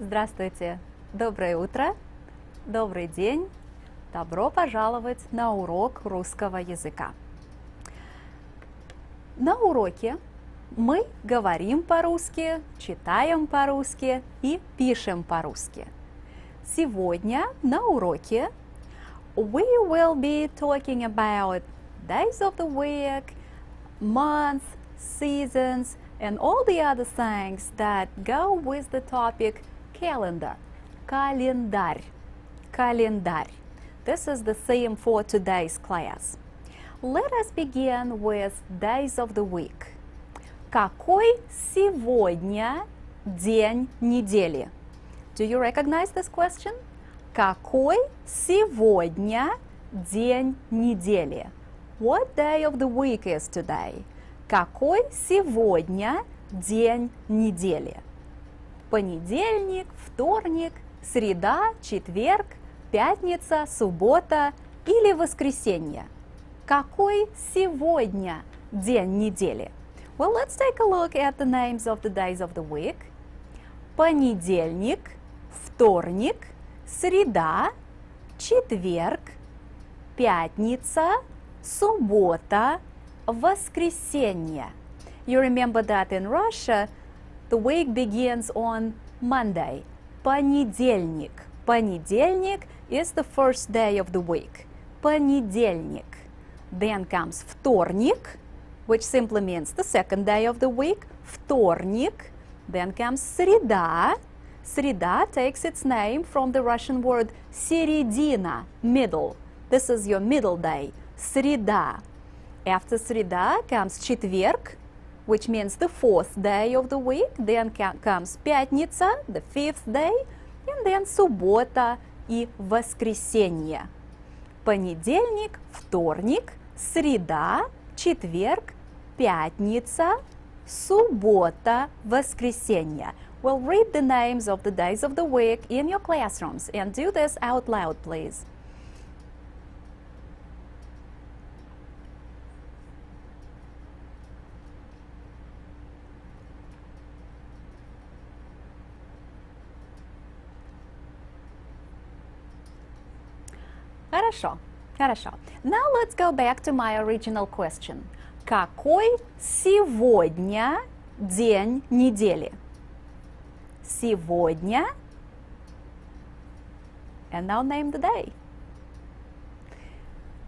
Здравствуйте! Доброе утро! Добрый день! Добро пожаловать на урок русского языка! На уроке мы говорим по-русски, читаем по-русски и пишем по-русски. Сегодня на уроке we will be talking about days of the week, months, seasons, and all the other things that go with the topic calendar. Календарь. Календарь. This is the theme for today's class. Let us begin with days of the week. Какой сегодня день недели? Do you recognize this question? Какой сегодня день недели? What day of the week is today? Какой сегодня день недели? Понедельник, вторник, среда, четверг, пятница, суббота или воскресенье? Какой сегодня день недели? Well, let's take a look at the names of the days of the week. Понедельник, вторник, среда, четверг, пятница, суббота, воскресенье. You remember that in Russia, the week begins on Monday. Понедельник. Понедельник is the first day of the week. Понедельник. Then comes вторник, which simply means the second day of the week. Вторник. Then comes среда. Среда takes its name from the Russian word середина, middle. This is your middle day. Среда. After среда comes четверг, which means the fourth day of the week. Then comes пятница, the fifth day. And then суббота и воскресенье. Понедельник, вторник, среда, четверг, пятница, суббота, воскресенье. Well, read the names of the days of the week in your classrooms and do this out loud, please. Хорошо, хорошо. Now let's go back to my original question. Какой сегодня день недели? Сегодня. And now name the day.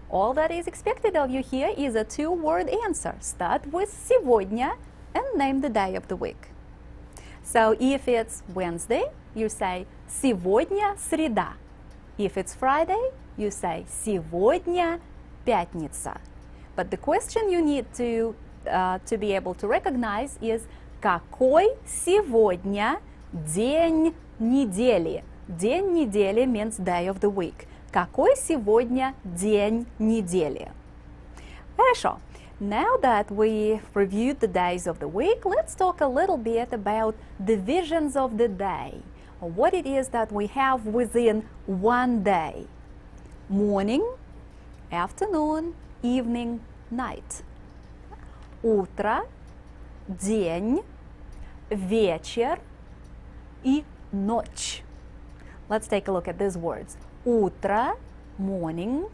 All that is expected of you here is a two-word answer. Start with сегодня and name the day of the week. So if it's Wednesday, you say сегодня среда. If it's Friday, you say сегодня пятница. But the question you need to be able to recognize is какой сегодня день недели? День недели means day of the week. Какой сегодня день недели? Хорошо. Now that we reviewed the days of the week, let's talk a little bit about divisions of the day. What it is that we have within one day. Morning, afternoon, evening, night. Утро, день, вечер и ночь. Let's take a look at these words. Утро, morning,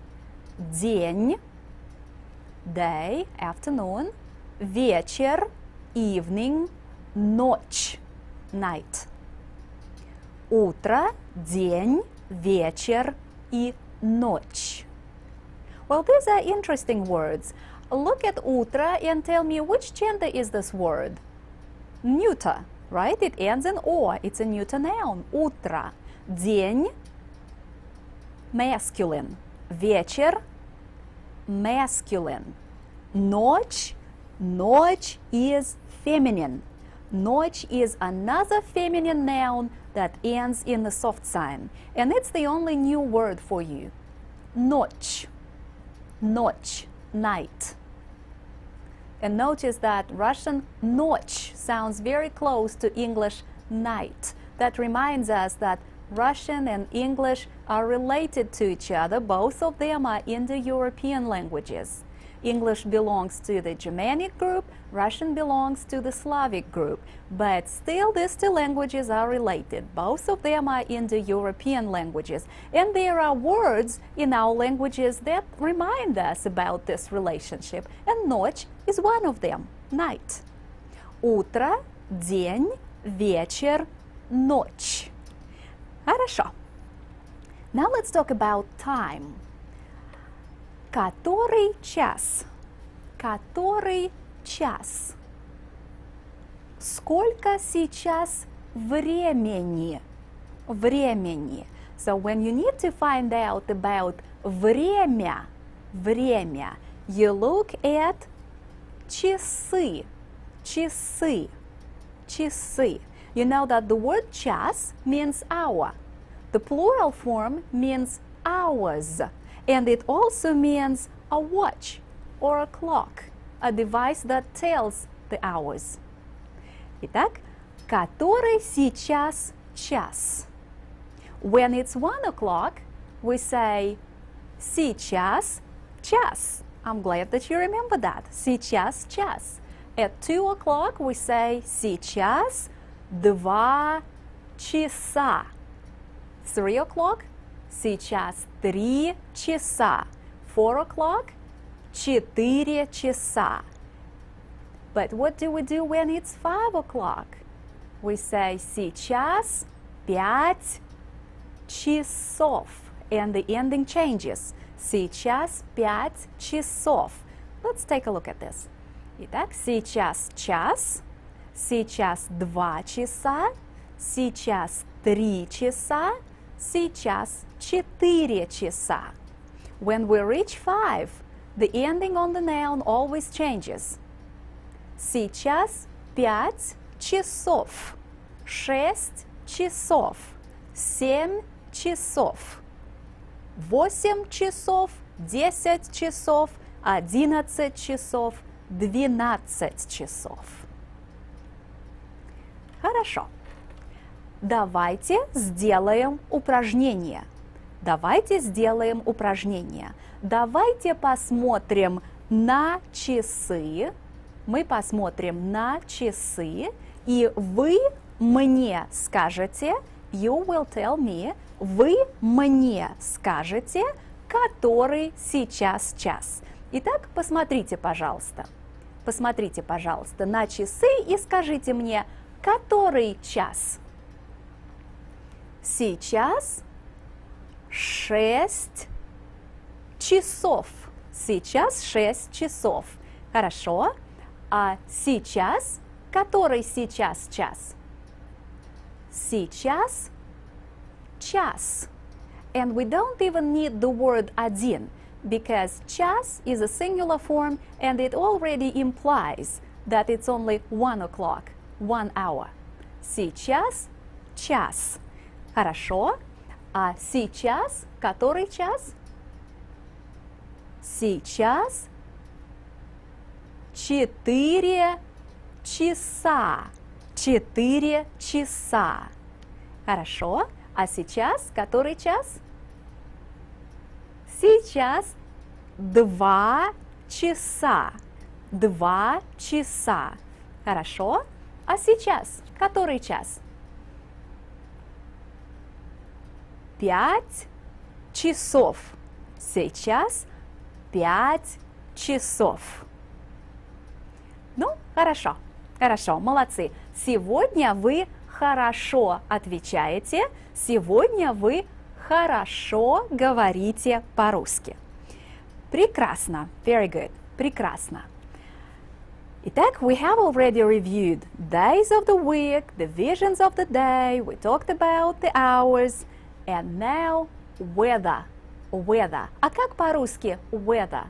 день, day, afternoon, вечер, evening, ночь, night. Утро, день, вечер и ночь. Well, these are interesting words. Look at утро and tell me which gender is this word? Neuter, right? It ends in «о». It's a neuter noun. Утро. День, masculine. Вечер, masculine. Ночь, ночь is feminine. Ночь is another feminine noun that ends in the soft sign. And it's the only new word for you. Ночь. Ночь. Night. And notice that Russian ночь sounds very close to English night. That reminds us that Russian and English are related to each other. Both of them are Indo-European languages. English belongs to the Germanic group, Russian belongs to the Slavic group, but still these two languages are related. Both of them are Indo-European languages, and there are words in our languages that remind us about this relationship, and ночь is one of them, night. Утро, день, вечер, ночь. Хорошо. Now let's talk about time. Который час? Который час? Сколько сейчас времени? Времени. So when you need to find out about время, you look at часы, часы, часы. You know that the word час means hour. The plural form means hours, and it also means a watch or a clock, a device that tells the hours. Итак, который сейчас час? When it's 1 o'clock, we say сейчас час. I'm glad that you remember that. Сейчас час. At 2 o'clock, we say сейчас 2 часа. 3 o'clock, сейчас 3 часа. 4 o'clock, 4 часа. But what do we do when it's 5 o'clock? We say сейчас 5 часов. And the ending changes. Сейчас 5 часов. Let's take a look at this. Итак, сейчас час, сейчас 2 часа, сейчас 3 часа, сейчас 4 часа. When we reach 5, the ending on the noun always changes. Сейчас 5 часов, 6 часов, 7 часов, 8 часов, 10 часов, 11 часов, 12 часов. Хорошо. Давайте сделаем упражнение. Давайте сделаем упражнение. Давайте посмотрим на часы. Мы посмотрим на часы, и вы мне скажете, you will tell me, вы мне скажете, который сейчас час. Итак, посмотрите, пожалуйста. Посмотрите, пожалуйста, на часы и скажите мне, который час? Сейчас 6 часов. Сейчас 6 часов. Хорошо. А сейчас? Который сейчас час? Сейчас час. And we don't even need the word один, because час is a singular form and it already implies that it's only 1 o'clock, 1 hour. Сейчас час. Хорошо. А сейчас который час? Сейчас 4 часа. 4 часа. Хорошо. А сейчас который час? Сейчас 2 часа. 2 часа. Хорошо. А сейчас который час? 5 часов. Сейчас 5 часов. Ну, хорошо. Хорошо, молодцы. Сегодня вы хорошо отвечаете. Сегодня вы хорошо говорите по-русски. Прекрасно. Very good. Прекрасно. Итак, we have already reviewed days of the week, divisions of the day, we talked about the hours, and now weather. Weather. А как по-русски weather?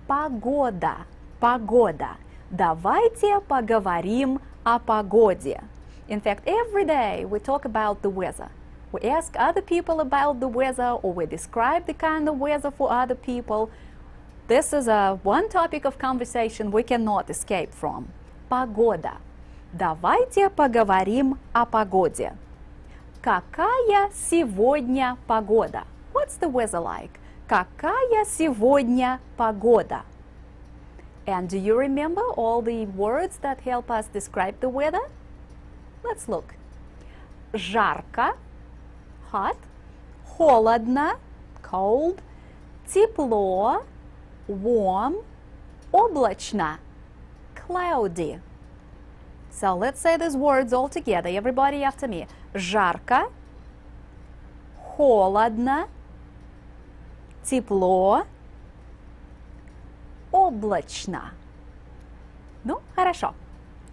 Погода. Погода. Давайте поговорим о погоде. In fact, every day we talk about the weather. We ask other people about the weather, or we describe the kind of weather for other people. This is one topic of conversation we cannot escape from. Погода. Давайте поговорим о погоде. Какая сегодня погода? What's the weather like? Какая сегодня погода? And do you remember all the words that help us describe the weather? Let's look. Жарко, hot, холодно, cold, тепло, warm, облачно, cloudy. So let's say these words all together, everybody after me. Жарко, холодно, тепло, облачно. Ну, хорошо,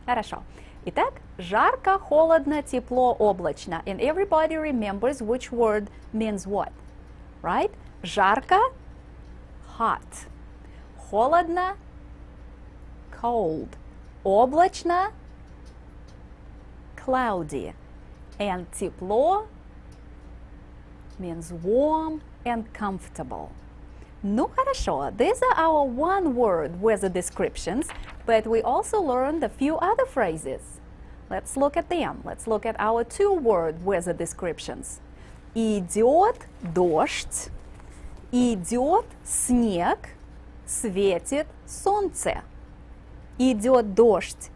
хорошо. Итак, жарко, холодно, тепло, облачно. And everybody remembers which word means what, right? Жарко, hot. Холодно, cold. Облачно, cloudy. And тепло means warm and comfortable. Ну хорошо, these are our one-word weather descriptions, but we also learned a few other phrases. Let's look at them. Let's look at our two-word weather descriptions. Идет дождь, идет снег, светит солнце. Идет дождь,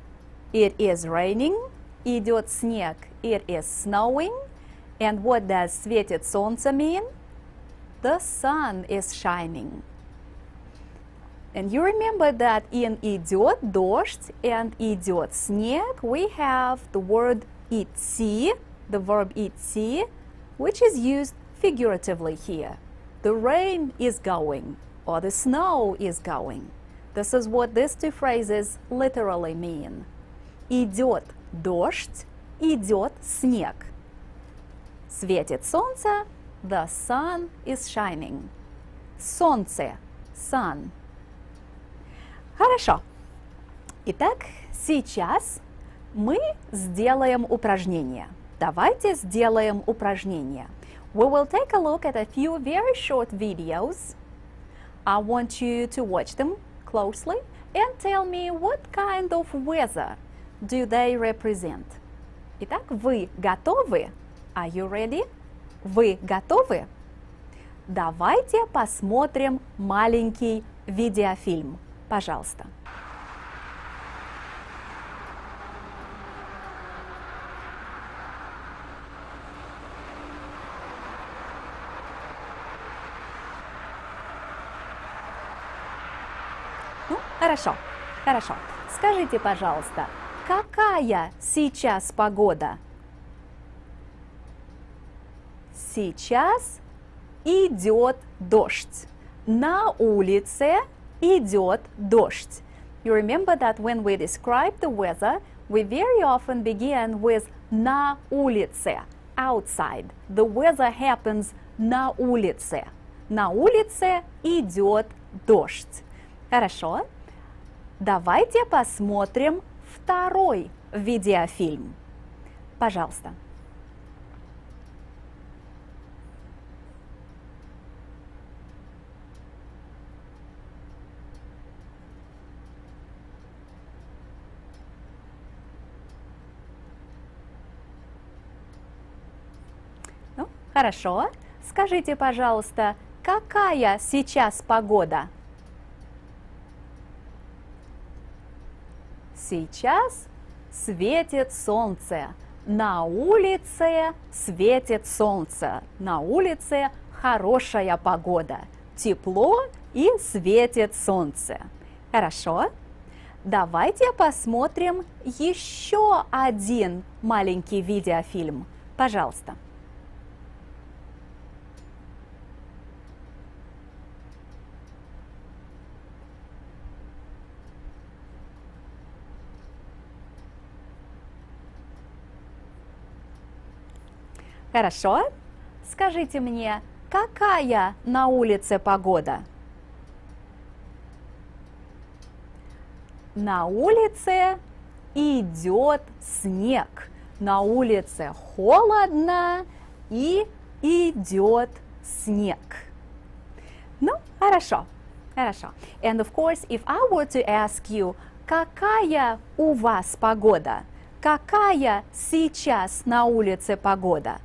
it is raining. Идет снег, it is snowing. And what does светит солнце mean? The sun is shining. And you remember that in идет дождь and идет снег we have the word идти, the verb идти, which is used figuratively here. The rain is going or the snow is going. This is what these two phrases literally mean. Идет дождь, идет снег. Светит солнце, the sun is shining. Солнце, sun. Хорошо. Итак, сейчас мы сделаем упражнение. Давайте сделаем упражнение. We will take a look at a few very short videos. I want you to watch them closely and tell me what kind of weather do they represent. Итак, вы готовы? Are you ready? Вы готовы? Давайте посмотрим маленький видеофильм. Пожалуйста. Ну, хорошо, хорошо. Скажите, пожалуйста, какая сейчас погода? Сейчас идет дождь. На улице идет дождь. You remember that when we describe the weather, we very often begin with на улице, outside. The weather happens на улице. На улице идет дождь. Хорошо. Давайте посмотрим второй видеофильм. Пожалуйста. Ну, хорошо. Скажите, пожалуйста, какая сейчас погода? Сейчас светит солнце. На улице светит солнце. На улице хорошая погода. Тепло и светит солнце. Хорошо. Давайте посмотрим еще один маленький видеофильм. Пожалуйста. Хорошо. Скажите мне, какая на улице погода? На улице идет снег. На улице холодно и идет снег. Ну, хорошо. Хорошо. And of course, if I were to ask you, какая у вас погода? Какая сейчас на улице погода?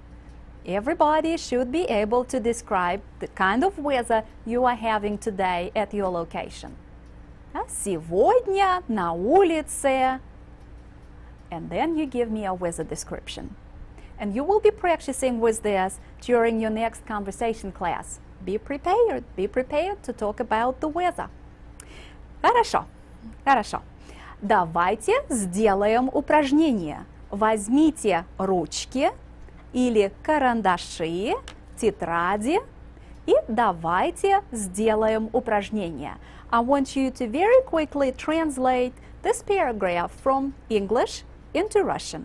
Everybody should be able to describe the kind of weather you are having today at your location. Сегодня на улице. And then you give me a weather description. And you will be practicing with this during your next conversation class. Be prepared to talk about the weather. Хорошо, хорошо. Давайте сделаем упражнение. Возьмите ручки или карандаши, тетради и давайте сделаем упражнение. I want you to very quickly translate this paragraph from English into Russian.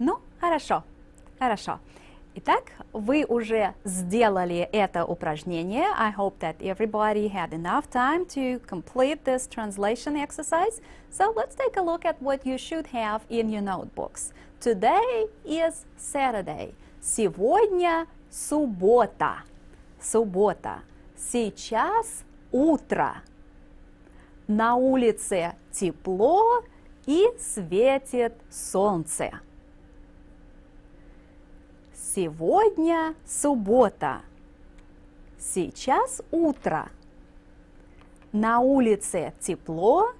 Ну, хорошо, хорошо. Итак, вы уже сделали это упражнение. I hope that everybody had enough time to complete this translation exercise. So let's take a look at what you should have in your notebooks. Today is Saturday. Сегодня суббота. Суббота. Сейчас утро. На улице тепло и светит солнце. Сегодня суббота. Сейчас утро. На улице тепло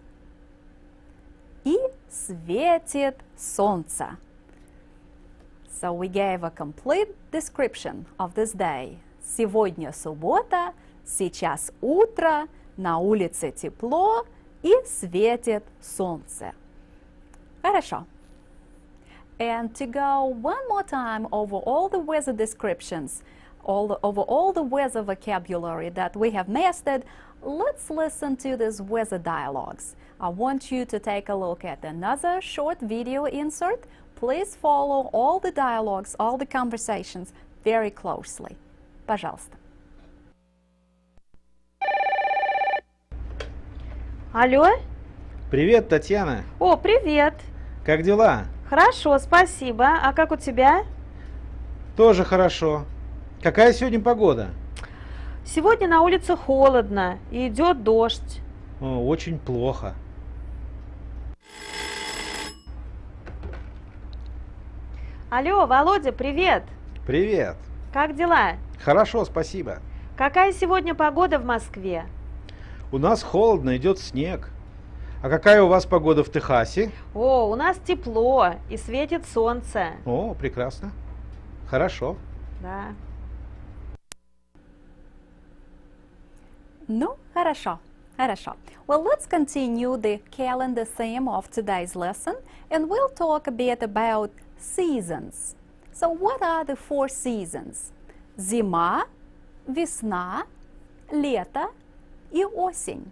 и светит солнце. So we gave a complete description of this day. Сегодня суббота, сейчас утро, на улице тепло и светит солнце. Хорошо. And to go one more time over all the weather descriptions, over all the weather vocabulary that we have mastered, let's listen to these weather dialogues. I want you to take a look at another short video insert. Please follow all the dialogues, all the conversations very closely. Пожалуйста. Алло? Привет, Татьяна. О, привет. Как дела? Хорошо, спасибо. А как у тебя? Тоже хорошо. Какая сегодня погода? Сегодня на улице холодно и идет дождь. О, очень плохо. Алло, Володя, привет. Привет. Как дела? Хорошо, спасибо. Какая сегодня погода в Москве? У нас холодно, идет снег. А какая у вас погода в Техасе? О, у нас тепло и светит солнце. О, прекрасно. Хорошо. Да. Ну, хорошо, хорошо. Well, let's continue the calendar theme of today's lesson, and we'll talk a bit about seasons. So, what are the four seasons? Зима, весна, лето и осень.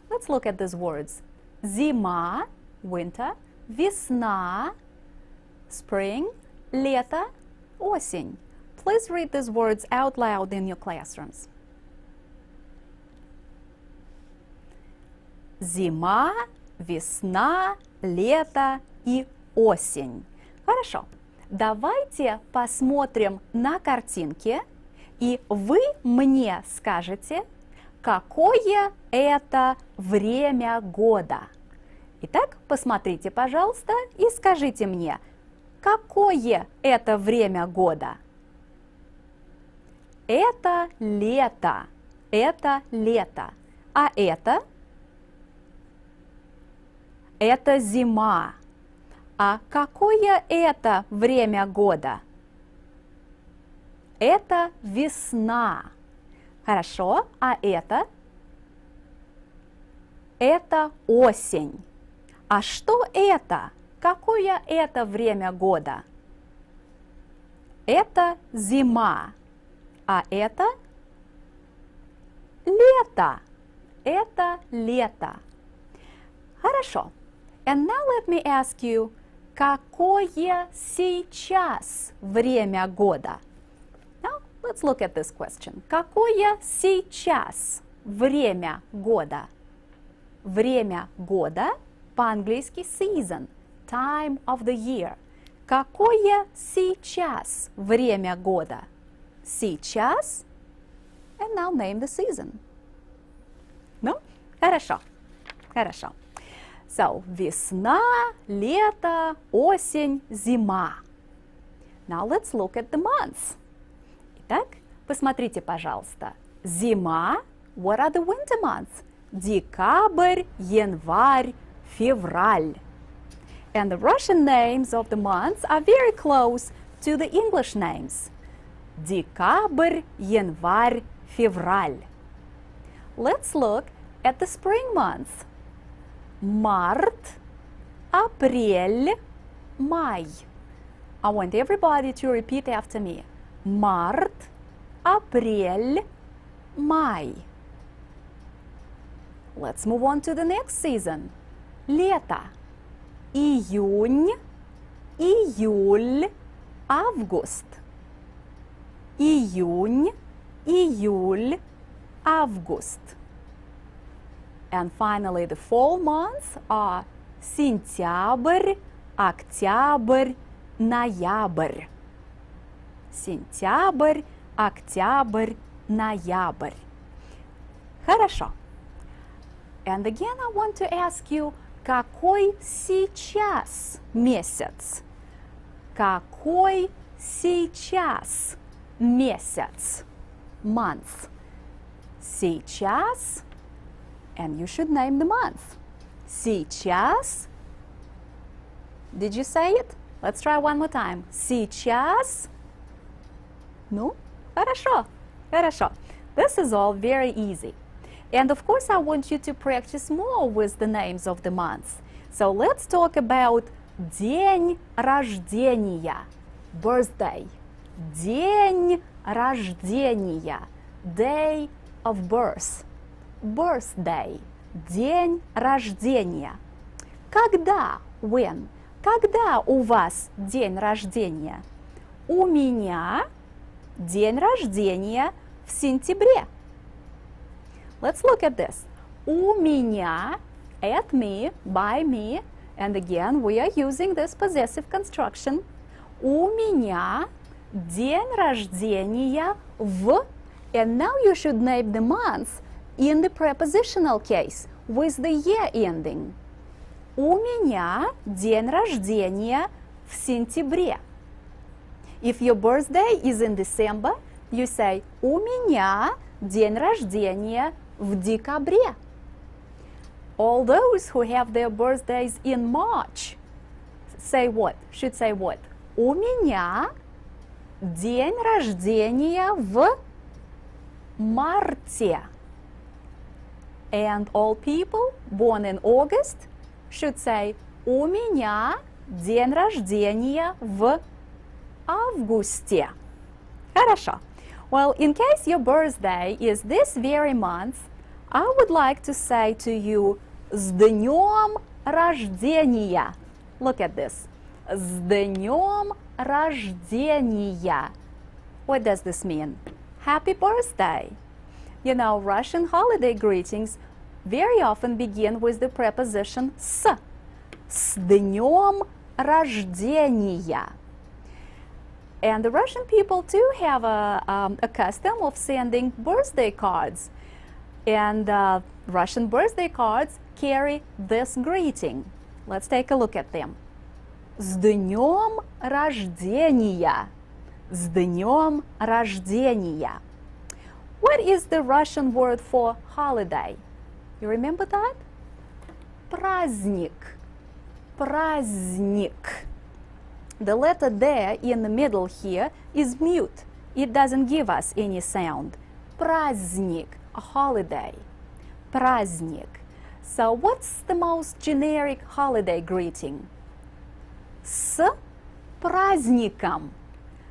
Let's look at these words. Зима, winter, весна, spring, лето, осень. Please read these words out loud in your classrooms. Зима, весна, лето и осень. Хорошо. Давайте посмотрим на картинки, и вы мне скажете, какое это время года. Итак, посмотрите, пожалуйста, и скажите мне, какое это время года? Это лето. Это лето. А это зима. А какое это время года? Это весна. Хорошо, а это осень. А что это? Какое это время года? Это зима. А это лето. Это лето. Хорошо. And now let me ask you, какое сейчас время года? Now, let's look at this question. Какое сейчас время года? Время года по-английски season, time of the year. Какое сейчас время года? Сейчас. And now name the season. Ну, хорошо. Хорошо. So, весна, лето, осень, зима. Now let's look at the months. Итак, посмотрите, пожалуйста. Зима. What are the winter months? Декабрь, январь, февраль. And the Russian names of the months are very close to the English names. Декабрь, январь, февраль. Let's look at the spring months. Март, апрель, май. I want everybody to repeat after me. Март, апрель, май. Let's move on to the next season. Лето. Июнь, июль, август. Июнь, июль, август. And finally, the fall months are сентябрь, октябрь, ноябрь. Сентябрь, октябрь, ноябрь. Хорошо. And again, I want to ask you, какой сейчас месяц? Какой сейчас месяц? Month. Сейчас. And you should name the month. Сейчас. Did you say it? Let's try one more time. Сейчас. Ну, хорошо. Хорошо. This is all very easy. And of course, I want you to practice more with the names of the months. So let's talk about день рождения. Birthday. День рождения. Day of birth. Birthday. День рождения. Когда? When? Когда у вас день рождения? У меня день рождения в сентябре. Let's look at this. У меня, at me, by me, and again we are using this possessive construction. У меня день рождения в, and now you should name the month in the prepositional case with the year ending. У меня день рождения в сентябре. If your birthday is in December, you say у меня день рождения в декабре. All those who have their birthdays in March say what? Should say what? У меня день рождения в марте. And all people born in August should say у меня день рождения в августе. Хорошо. Well, in case your birthday is this very month, I would like to say to you с днем рождения. Look at this. С днем рождения. What does this mean? Happy birthday. You know, Russian holiday greetings very often begin with the preposition с. С днем рождения. And the Russian people too have a custom of sending birthday cards. And Russian birthday cards carry this greeting. Let's take a look at them. С днем рождения! С днем рождения! What is the Russian word for holiday? You remember that? Праздник. Праздник. The letter D in the middle here is mute. It doesn't give us any sound. Праздник, a holiday. Праздник. So what's the most generic holiday greeting? С праздником.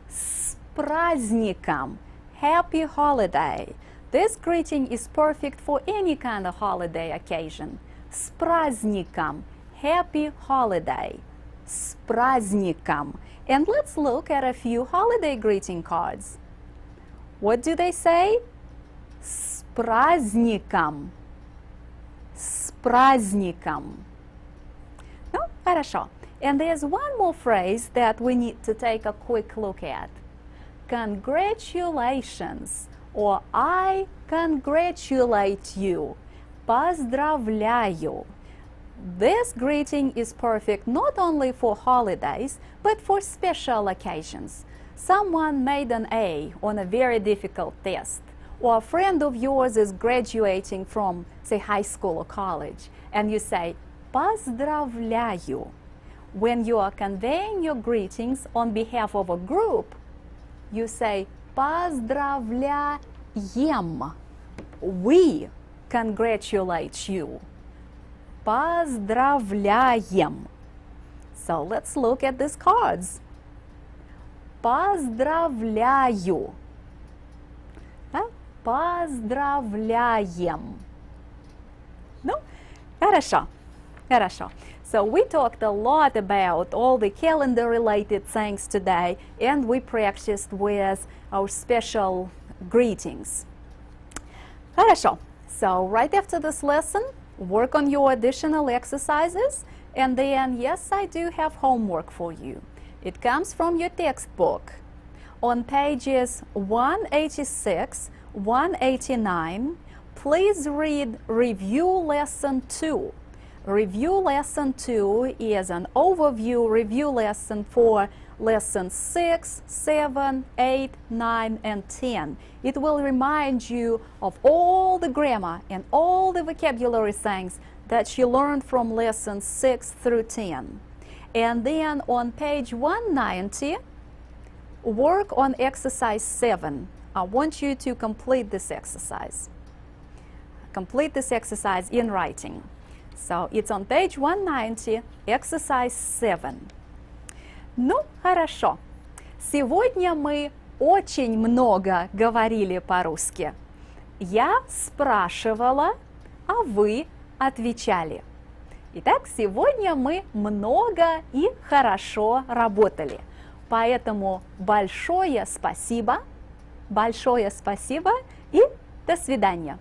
С праздником. Happy holiday. This greeting is perfect for any kind of holiday occasion. С праздником. Happy holiday. С праздником. And let's look at a few holiday greeting cards. What do they say? С праздником. С праздником. Ну, хорошо. And there's one more phrase that we need to take a quick look at. Congratulations, or I congratulate you. Поздравляю. This greeting is perfect not only for holidays, but for special occasions. Someone made an A on a very difficult test, or a friend of yours is graduating from, say, high school or college, and you say, поздравляю. When you are conveying your greetings on behalf of a group, you say, поздравляем. We congratulate you. Поздравляем. So let's look at these cards. Поздравляю. Поздравляем. Ну, хорошо. Хорошо. So we talked a lot about all the calendar-related things today, and we practiced with our special greetings. Хорошо. So right after this lesson, work on your additional exercises, and then, yes, I do have homework for you. It comes from your textbook. On pages 186, 189, please read Review Lesson 2. Review Lesson 2 is an overview review lesson for lessons 6, 7, 8, 9, and 10. It will remind you of all the grammar and all the vocabulary things that you learned from lessons 6 through 10. And then on page 190, work on exercise 7. I want you to complete this exercise. Complete this exercise in writing. So it's on page 190, exercise 7. Ну, хорошо. Сегодня мы очень много говорили по-русски. Я спрашивала, а вы отвечали. Итак, сегодня мы много и хорошо работали. Поэтому большое спасибо и до свидания.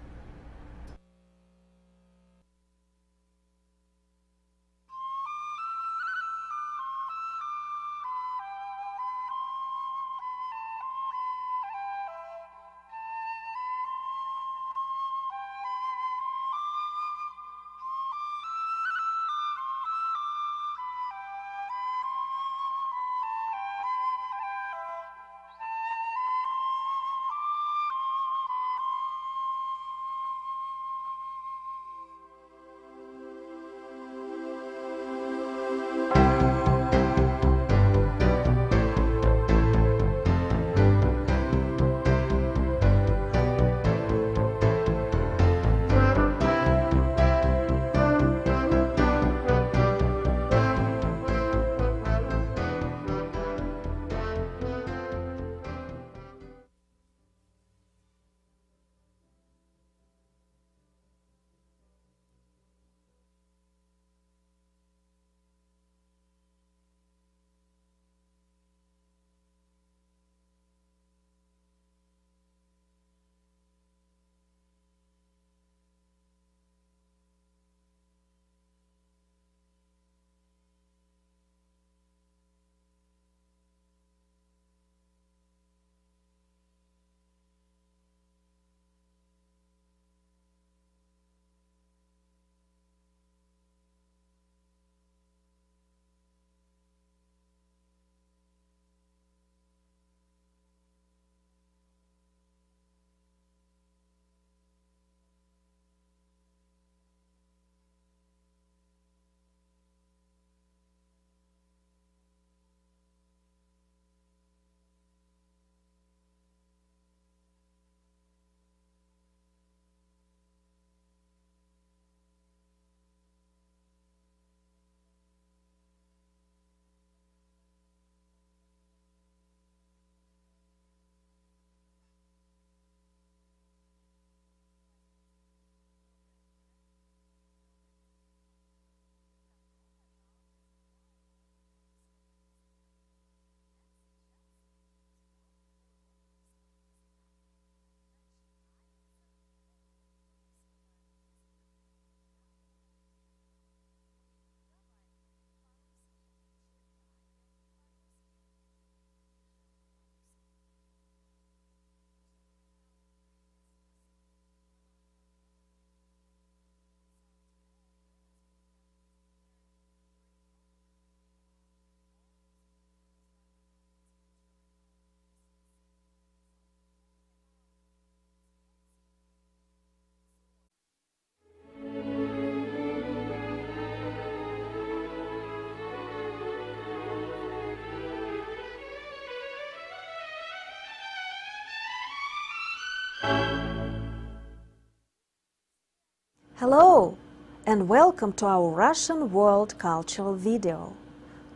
Hello and welcome to our Russian World Cultural video.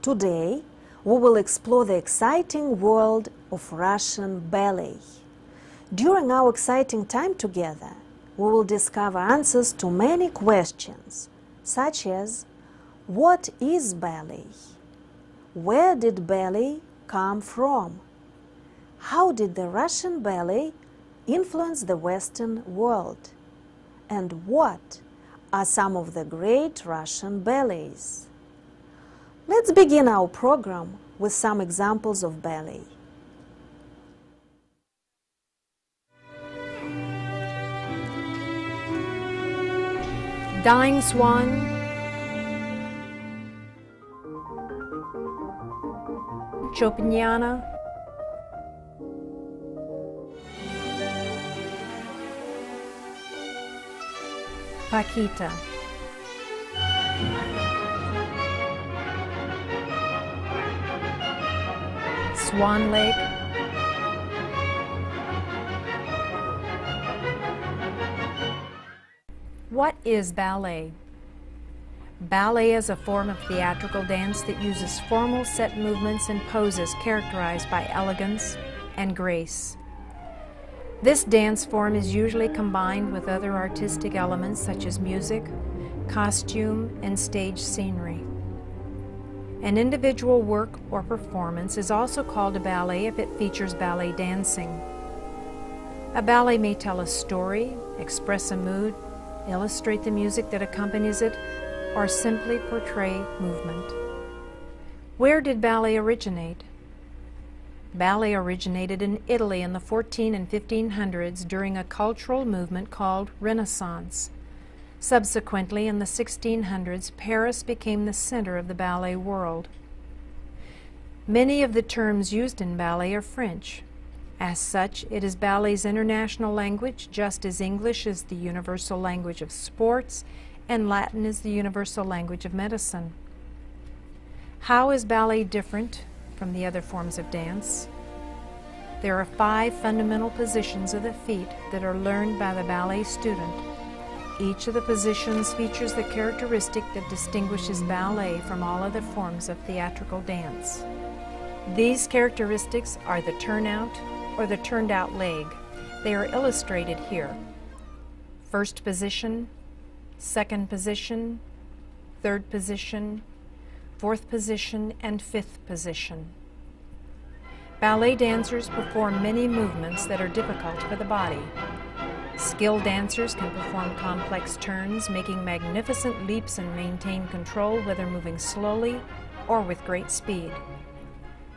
Today we will explore the exciting world of Russian ballet. During our exciting time together, we will discover answers to many questions, such as what is ballet? Where did ballet come from? How did the Russian ballet influence the Western world? And what are some of the great Russian ballets? Let's begin our program with some examples of ballet. Dying Swan, Chopiniana, Paquita, Swan Lake, What is ballet? Ballet is a form of theatrical dance that uses formal set movements and poses characterized by elegance and grace. This dance form is usually combined with other artistic elements such as music, costume, and stage scenery. An individual work or performance is also called a ballet if it features ballet dancing. A ballet may tell a story, express a mood, illustrate the music that accompanies it, or simply portray movement. Where did ballet originate? Ballet originated in Italy in the 1400s and 1500s during a cultural movement called Renaissance. Subsequently, in the 1600s, Paris became the center of the ballet world. Many of the terms used in ballet are French. As such, it is ballet's international language, just as English is the universal language of sports and Latin is the universal language of medicine. How is ballet different from the other forms of dance? There are 5 fundamental positions of the feet that are learned by the ballet student. Each of the positions features the characteristic that distinguishes ballet from all other forms of theatrical dance. These characteristics are the turnout or the turned out leg. They are illustrated here. First position, second position, third position, fourth position, and fifth position. Ballet dancers perform many movements that are difficult for the body. Skilled dancers can perform complex turns, making magnificent leaps and maintain control whether moving slowly or with great speed.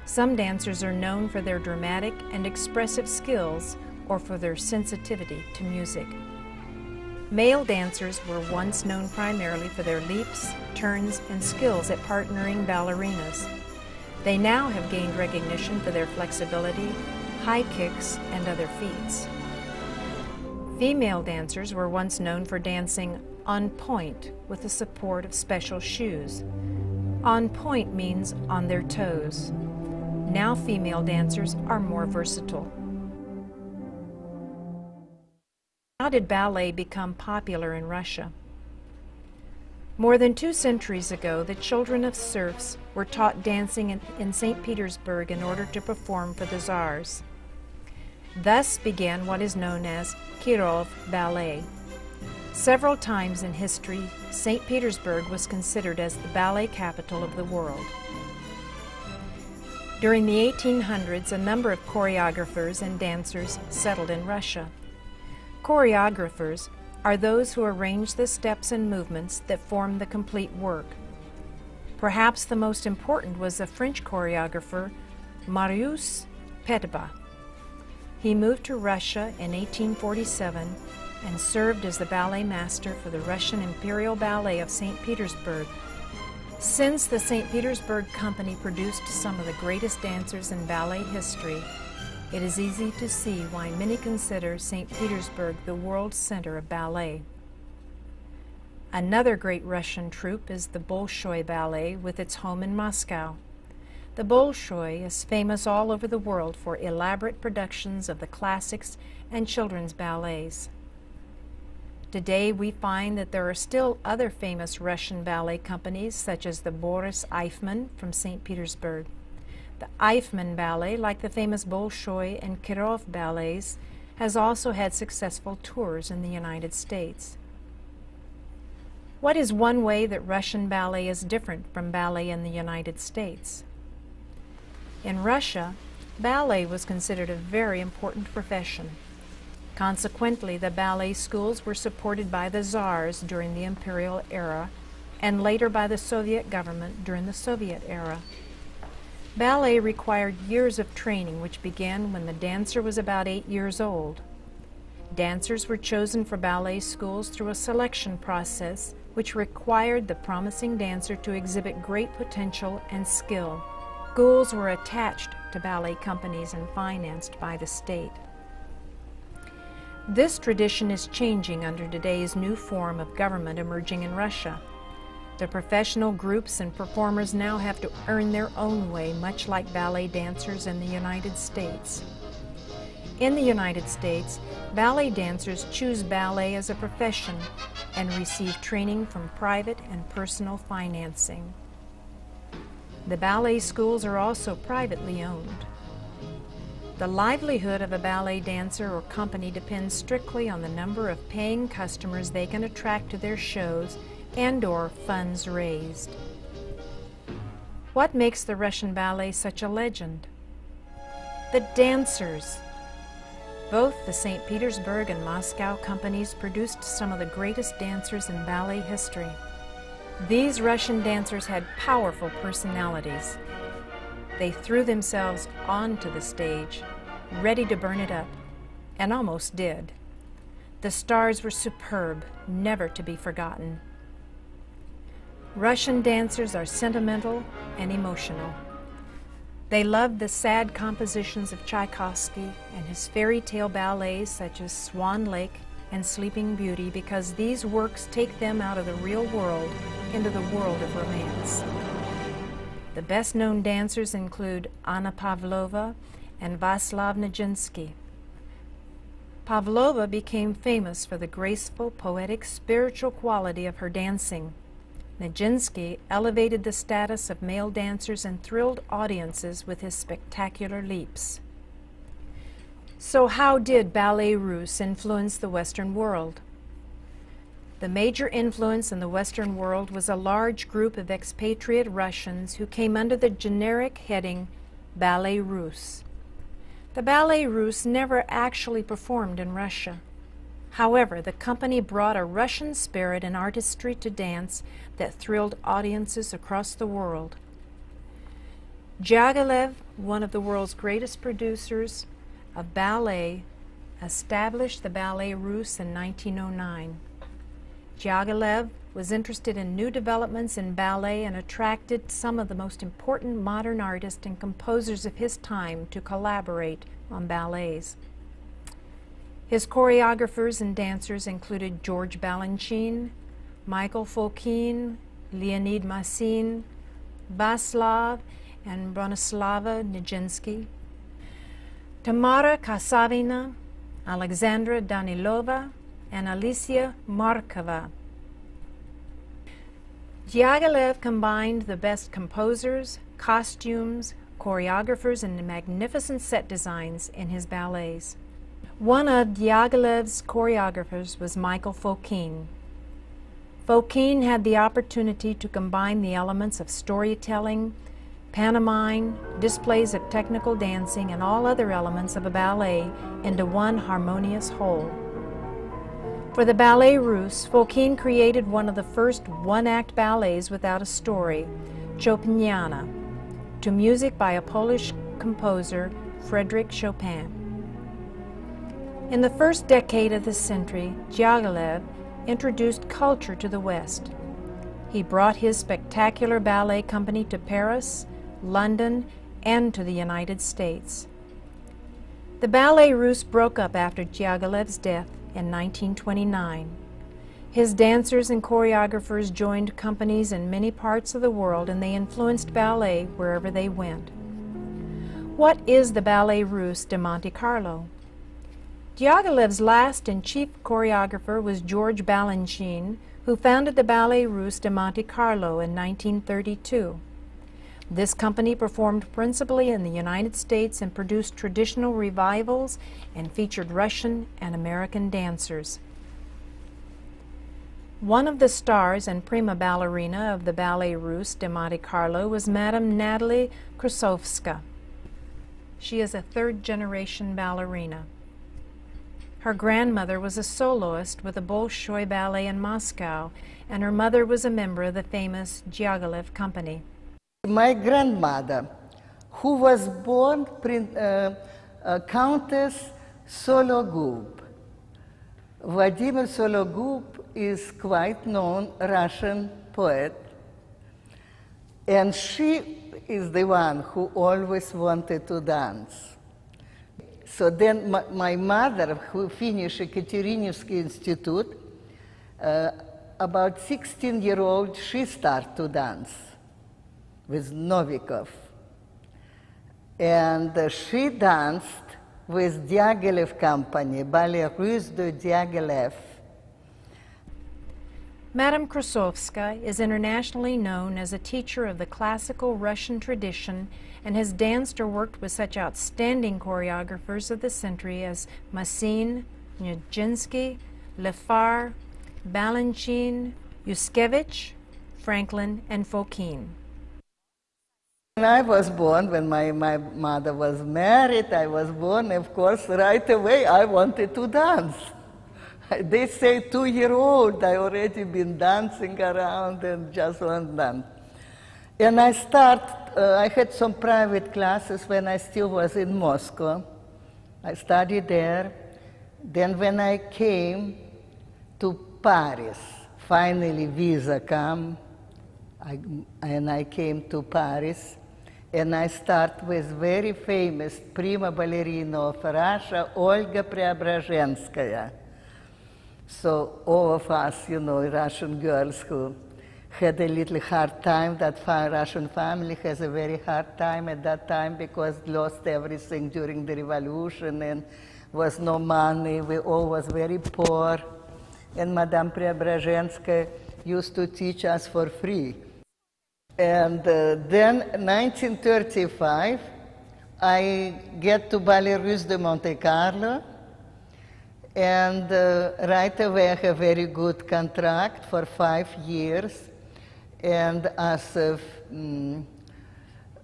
Some dancers are known for their dramatic and expressive skills or for their sensitivity to music. Male dancers were once known primarily for their leaps, turns, and skills at partnering ballerinas. They now have gained recognition for their flexibility, high kicks, and other feats. Female dancers were once known for dancing on point with the support of special shoes. On point means on their toes. Now female dancers are more versatile. How did ballet become popular in Russia? More than 2 centuries ago, the children of serfs were taught dancing in St. Petersburg in order to perform for the Tsars. Thus began what is known as Kirov Ballet. Several times in history, St. Petersburg was considered as the ballet capital of the world. During the 1800s, a number of choreographers and dancers settled in Russia. Choreographers are those who arrange the steps and movements that form the complete work. Perhaps the most important was the French choreographer Marius Petipa. He moved to Russia in 1847 and served as the ballet master for the Russian Imperial Ballet of St. Petersburg. Since the St. Petersburg Company produced some of the greatest dancers in ballet history, it is easy to see why many consider St. Petersburg the world center of ballet. Another great Russian troupe is the Bolshoi Ballet with its home in Moscow. The Bolshoi is famous all over the world for elaborate productions of the classics and children's ballets. Today we find that there are still other famous Russian ballet companies, such as the Boris Eifman from St. Petersburg. The Eifman Ballet, like the famous Bolshoi and Kirov ballets, has also had successful tours in the United States. What is one way that Russian ballet is different from ballet in the United States? In Russia, ballet was considered a very important profession. Consequently, the ballet schools were supported by the Tsars during the imperial era and later by the Soviet government during the Soviet era. Ballet required years of training, which began when the dancer was about 8 years old. Dancers were chosen for ballet schools through a selection process which required the promising dancer to exhibit great potential and skill. Schools were attached to ballet companies and financed by the state. This tradition is changing under today's new form of government emerging in Russia. The professional groups and performers now have to earn their own way, much like ballet dancers in the United States. In the United States, ballet dancers choose ballet as a profession and receive training from private and personal financing. The ballet schools are also privately owned. The livelihood of a ballet dancer or company depends strictly on the number of paying customers they can attract to their shows and/or funds raised. What makes the Russian ballet such a legend? The dancers. Both the St. Petersburg and Moscow companies produced some of the greatest dancers in ballet history. These Russian dancers had powerful personalities. They threw themselves onto the stage, ready to burn it up, and almost did. The stars were superb, never to be forgotten. Russian dancers are sentimental and emotional. They loved the sad compositions of Tchaikovsky and his fairy tale ballets such as Swan Lake and Sleeping Beauty because these works take them out of the real world into the world of romance. The best-known dancers include Anna Pavlova and Vaslav Nijinsky. Pavlova became famous for the graceful, poetic, spiritual quality of her dancing. Nijinsky elevated the status of male dancers and thrilled audiences with his spectacular leaps. So how did Ballets Russes influence the Western world? The major influence in the Western world was a large group of expatriate Russians who came under the generic heading Ballets Russes. The Ballets Russes never actually performed in Russia. However, the company brought a Russian spirit and artistry to dance that thrilled audiences across the world. Dyagilev, one of the world's greatest producers of ballet, established the Ballets Russes in 1909. Dyagilev was interested in new developments in ballet and attracted some of the most important modern artists and composers of his time to collaborate on ballets. His choreographers and dancers included George Balanchine, Michael Fokin, Leonid Massin, Vaslav and Bronislava Nijinsky, Tamara Kasavina, Alexandra Danilova, and Alicia Markova. Dyagilev combined the best composers, costumes, choreographers, and magnificent set designs in his ballets. One of Dyagilev's choreographers was Michael Fokin. Fokin had the opportunity to combine the elements of storytelling, pantomime, displays of technical dancing, and all other elements of a ballet into one harmonious whole. For the Ballets Russes, Fokin created one of the first one-act ballets without a story, Chopiniana, to music by a Polish composer, Frédéric Chopin. In the first decade of the century, Dyagilev introduced culture to the West. He brought his spectacular ballet company to Paris, London, and to the United States. The Ballets Russes broke up after Dyagilev's death in 1929. His dancers and choreographers joined companies in many parts of the world, and they influenced ballet wherever they went. What is the Ballet Russe de Monte Carlo? Diaghilev's last and chief choreographer was George Balanchine, who founded the Ballet Russe de Monte Carlo in 1932. This company performed principally in the United States and produced traditional revivals and featured Russian and American dancers. One of the stars and prima ballerina of the Ballet Russe de Monte Carlo was Madame Natalie Krasovska. She is a third-generation ballerina. Her grandmother was a soloist with the Bolshoi Ballet in Moscow, and her mother was a member of the famous Diaghilev company. My grandmother, who was born Countess Sologub. Vladimir Sologub is quite known Russian poet, and she is the one who always wanted to dance. So then my mother, who finished Ekaterinivsky Institute, about 16-year-old, she started to dance with Novikov. And she danced with Diaghilev company, Ballets Russes de Diaghilev. Madame Krasovska is internationally known as a teacher of the classical Russian tradition and has danced or worked with such outstanding choreographers of the century as Massin, Nijinsky, Lefar, Balanchine, Yushkevich, Franklin, and Vokhmina. When I was born, when my mother was married, I was born, of course, right away I wanted to dance. They say 2-year-old, I already been dancing around and just want to dance. And I had some private classes when I still was in Moscow. I studied there. Then when I came to Paris, finally visa came, and I came to Paris. And I start with very famous prima ballerina of Russia, Olga Preobrazhenskaya. So all of us, you know, Russian girls who had a little hard time, that Russian family has a very hard time at that time because lost everything during the revolution and was no money, we all was very poor. And Madame Preobrazhenskaya used to teach us for free. And then, 1935, I get to Ballet Russes de Monte Carlo, and right away I have a very good contract for 5 years, and as a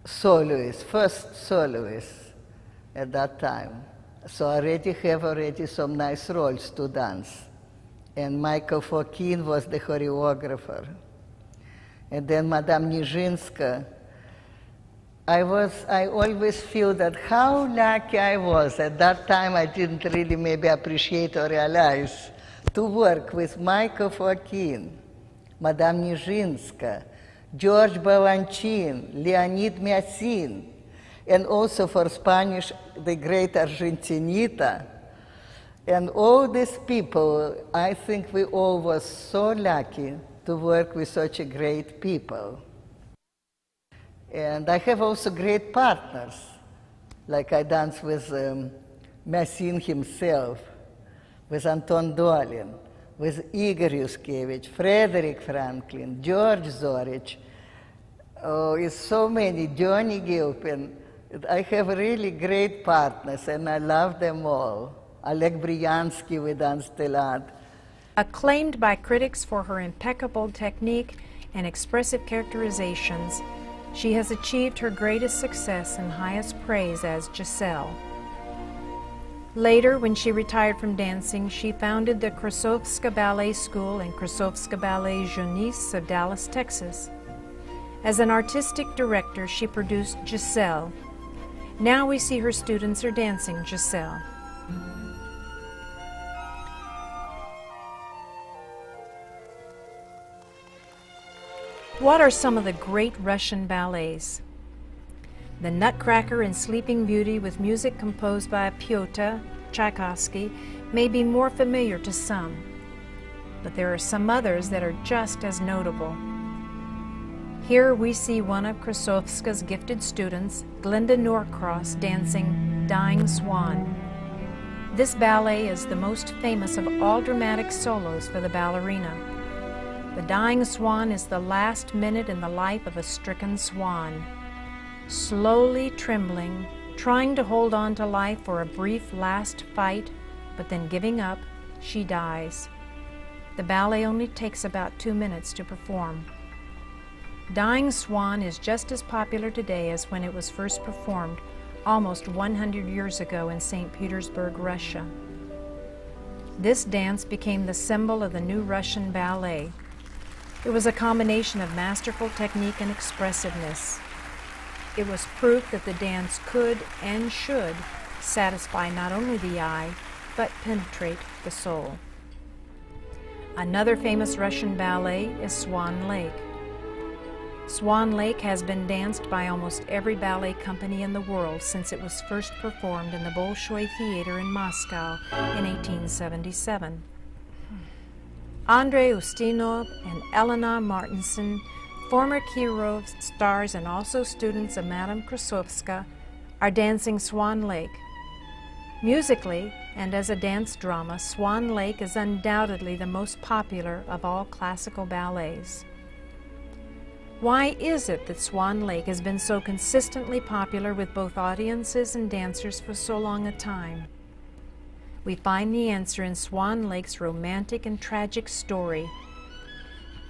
soloist, first soloist at that time. So I already have some nice roles to dance. And Michael Vokhmina was the choreographer. And then Madame Nijinsky, I always feel that how lucky I was. At that time, I didn't really maybe appreciate or realize to work with Michael Vokhmina, Madame Nijinsky, George Balanchine, Leonid Massin, and also for Spanish, the great Argentinita. And all these people, I think we all was so lucky to work with such a great people. And I have also great partners, like I dance with Massin himself, with Anton Dolin, with Igor Yushkevich, Frederick Franklin, George Zorich. Oh, it's so many, Johnny Gilpin. I have really great partners, and I love them all. Oleg Bryansky, we danced a lot. Acclaimed by critics for her impeccable technique and expressive characterizations, she has achieved her greatest success and highest praise as Giselle. Later, when she retired from dancing, she founded the Krasovska Ballet School and Krasovska Ballet Jeunesse of Dallas, Texas. As an artistic director, she produced Giselle. Now we see her students are dancing Giselle. What are some of the great Russian ballets? The Nutcracker and Sleeping Beauty, with music composed by Pyotr Tchaikovsky, may be more familiar to some. but there are some others that are just as notable. Here we see one of Krasovska's gifted students, Glinda Norcross, dancing Dying Swan. This ballet is the most famous of all dramatic solos for the ballerina. The Dying Swan is the last minute in the life of a stricken swan. Slowly trembling, trying to hold on to life for a brief last fight, but then giving up, she dies. The ballet only takes about 2 minutes to perform. Dying Swan is just as popular today as when it was first performed almost 100 years ago in St. Petersburg, Russia. This dance became the symbol of the new Russian ballet. It was a combination of masterful technique and expressiveness. It was proof that the dance could and should satisfy not only the eye, but penetrate the soul. Another famous Russian ballet is Swan Lake. Swan Lake has been danced by almost every ballet company in the world since it was first performed in the Bolshoi Theater in Moscow in 1877. Andrei Ustinov and Elena Martinson, former Kirov stars and also students of Madame Krasovska, are dancing Swan Lake. Musically, and as a dance drama, Swan Lake is undoubtedly the most popular of all classical ballets. Why is it that Swan Lake has been so consistently popular with both audiences and dancers for so long a time? We find the answer in Swan Lake's romantic and tragic story.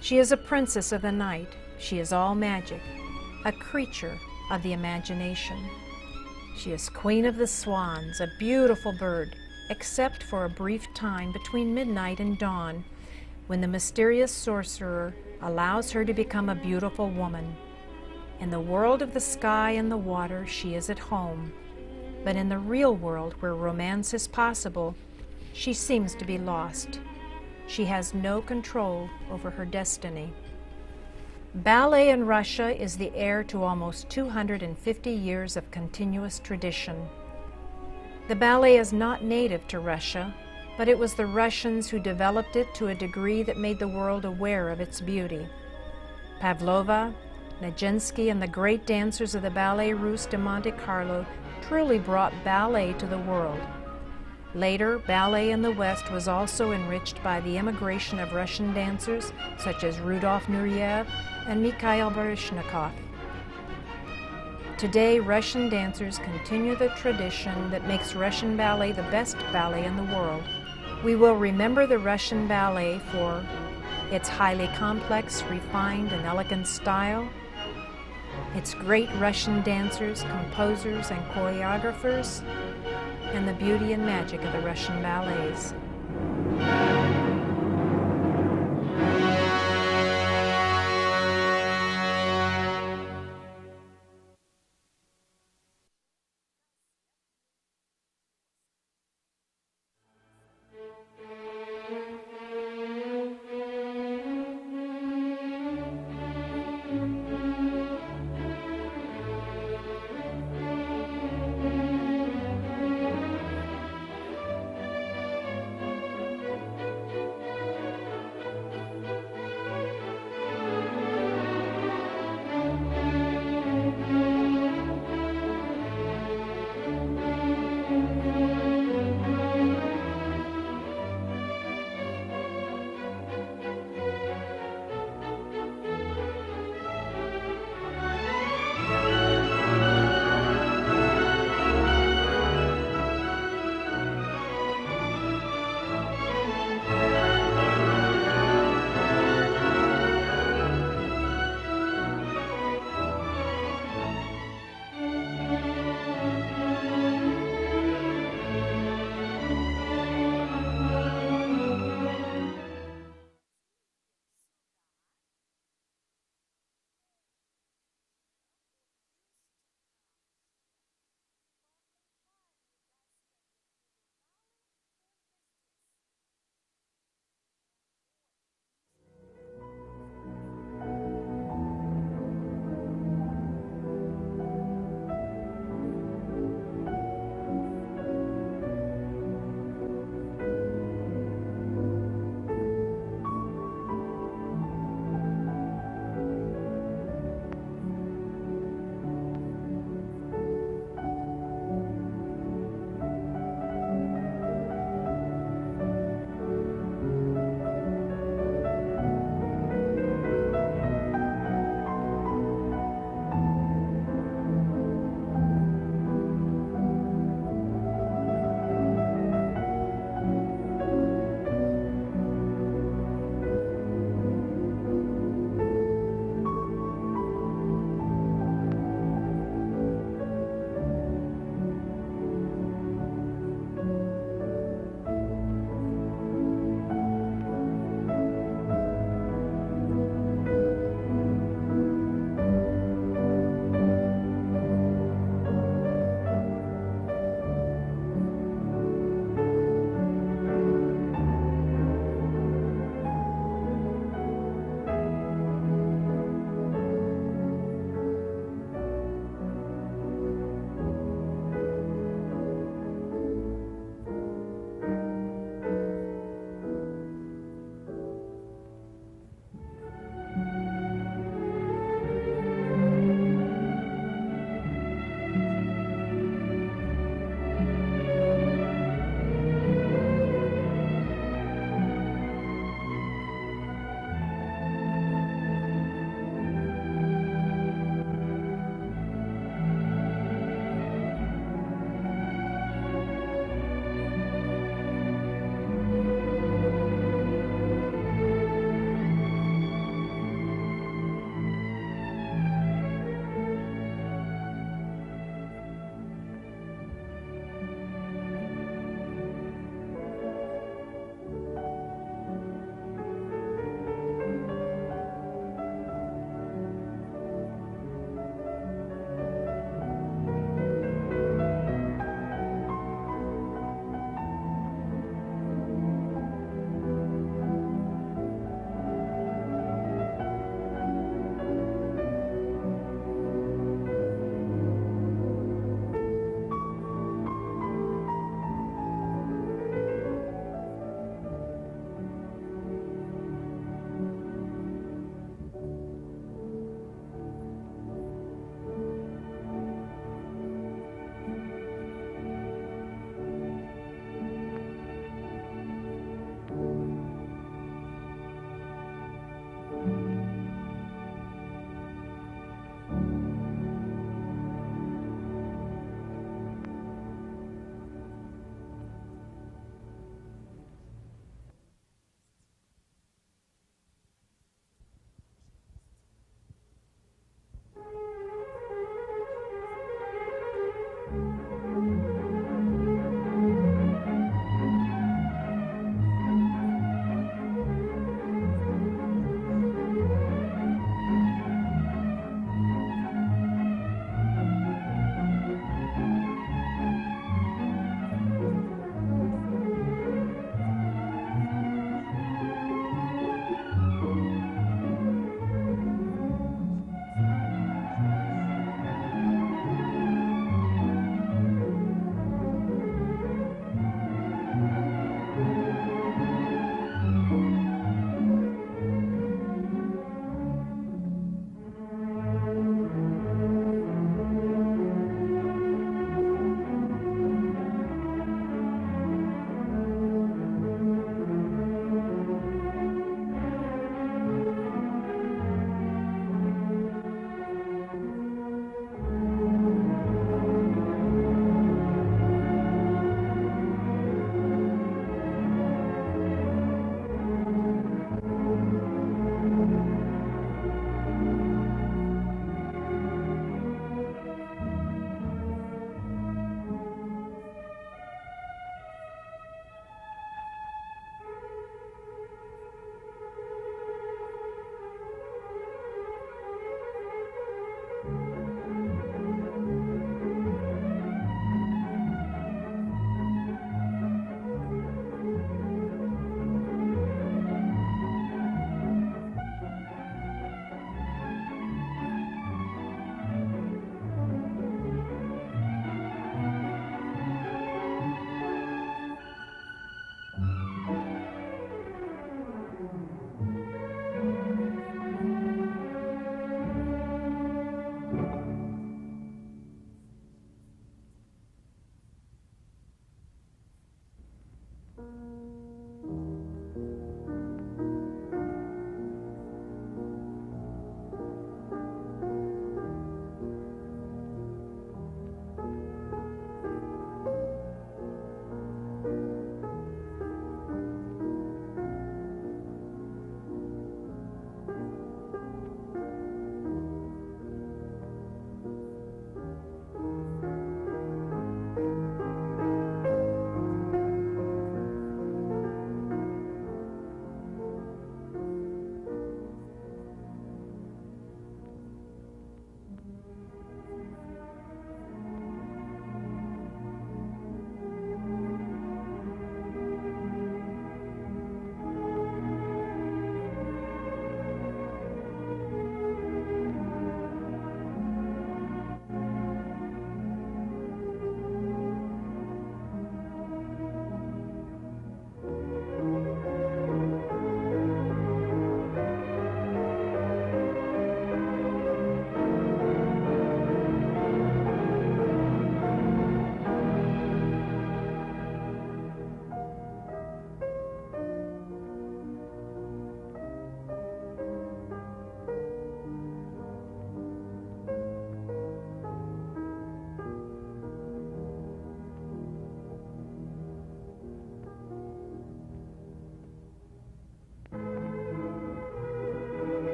She is a princess of the night. She is all magic, a creature of the imagination. She is queen of the swans, a beautiful bird, except for a brief time between midnight and dawn, when the mysterious sorcerer allows her to become a beautiful woman. In the world of the sky and the water, she is at home. But in the real world, where romance is possible, she seems to be lost. She has no control over her destiny. Ballet in Russia is the heir to almost 250 years of continuous tradition. The ballet is not native to Russia, but it was the Russians who developed it to a degree that made the world aware of its beauty. Pavlova, Nijinsky, and the great dancers of the Ballet Russe de Monte Carlo truly brought ballet to the world. Later, ballet in the West was also enriched by the immigration of Russian dancers such as Rudolf Nureyev and Mikhail Baryshnikov. Today, Russian dancers continue the tradition that makes Russian ballet the best ballet in the world. We will remember the Russian ballet for its highly complex, refined, and elegant style, its great Russian dancers, composers, and choreographers, and the beauty and magic of the Russian ballets.